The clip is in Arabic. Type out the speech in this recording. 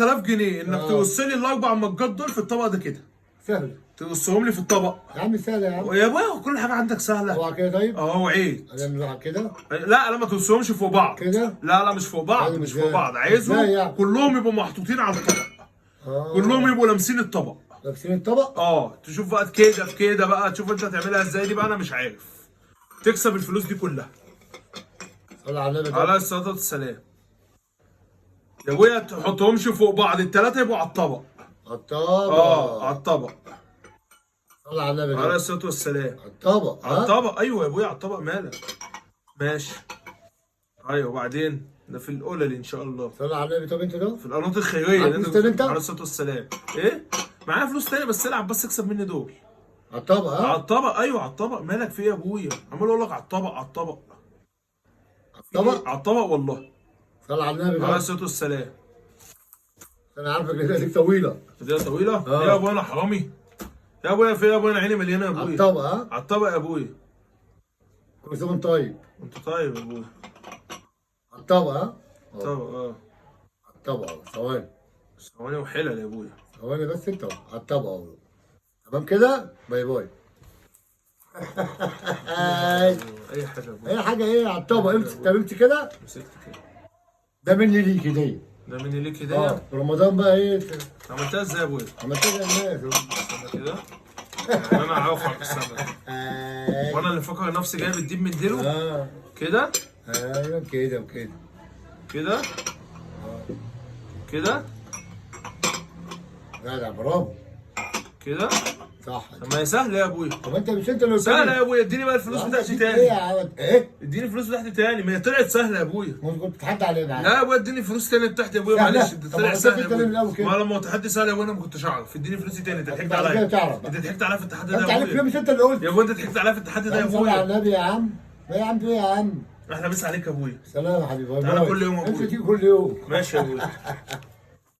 4000 جنيه انك توصل لي الاربع مجات دول في الطبق ده كده. سهل توصلهم لي في الطبق. يا عم، سهل يا عم. يا ابويا كل حاجه عندك سهله. اوعى كده طيب. وعيد. هنعمل كده لا ما توصلهمش فوق بعض كده. لا مش فوق بعض، طيب مش ازاي؟ فوق بعض، ازاي عايزهم يعني؟ كلهم يبقوا محطوطين على الطبق. كلهم يبقوا لامسين الطبق. لابسين الطبق. تشوف بقى كده في كده بقى، تشوف انت هتعملها ازاي دي بقى، انا مش عارف. تكسب الفلوس دي كلها. صلى على النبي. عليه الصلاه والسلام. يا ابويا تحطهمش فوق بعض، الثلاثه يبقوا على الطبق. على الطبق. على الطبق. صلى على النبي. عليه الصلاه والسلام. على الطبق. على الطبق، ايوه يا ابويا على الطبق، مالك. ماشي. ايوه وبعدين ده في القلل ان شاء الله. صلى على النبي. طب انت ده في القنوات الخيريه معاك فلوس تاني انت؟ عليه الصلاه والسلام. ايه؟ معايا فلوس تاني بس العب بس اكسب مني دول. على الطبق. على الطبق، ايوه على الطبق، مالك في ايه يا ابويا؟ عمال اقول لك على الطبق على الطبق. على الطبق. على الطبق والله. صلى على النبي. عليه الصلاه والسلام. انا عارفك ان ايديك طويله. ايديها طويله؟ يا ابويا انا حرامي؟ يا ابويا في ايه يا ابويا؟ انا عيني مليانه يا ابويا. على الطبق. على الطبق يا ابويا. كل سنه وانت طيب. انت طيب يا ابويا. على الطبق. على الطبق على الطبق. ثواني ثواني وحلل يا ابويا. ثواني بس انت على الطبق اهو. تمام كده. باي باي. اي حاجه يا ابويا. اي حاجه. ايه على الطبق. امسك كده. مسكت كده. ده مني ليك هديه. ده مني ليك هديه. في رمضان بقى ايه. عملتها ازاي يا ابويا؟ عملتها للناس. كده. يعني انا عارف السنه. وانا اللي فاكر نفسي جايب الديب من ديله. كده. ايوه كده وكده. كده. كده. لا لا برافو. كده. صح. طب ما هي سهله يا ابويا. طب انت اللي قلت سهله يا ابويا، اديني بقى الفلوس بتاعتي ايه تاني. يا عم ايه؟ اديني الفلوس بتاعتي تاني، ما هي طلعت سهله يا ابويا. كنت بتتحدى عليا معايا. لا يا ابويا اديني فلوس تاني بتاعتي يا ابويا، سهلة. معلش ده طب طلع ما سهل انت يا في الكلام ابويا. الأول كده. ما لما تحدي سهل يا ابويا انا ما كنتش اعرف. اديني فلوسي تاني، انت ضحكت بعد كده عليا. تعرف. انت ضحكت عليا في التحدي ده انت يا عليك ابويا. مش انت اللي قلت. يا ابويا انت ضحكت عليا في التحدي ده يا صل على ابويا. النبي يا عم. ايه يا عم في ايه يا عم؟ احنا بس عليك يا ابويا. سلام يا حبيبي. تعالى كل يوم يا انت ابويا. تيجي كل يوم. ماشي يا ابويا.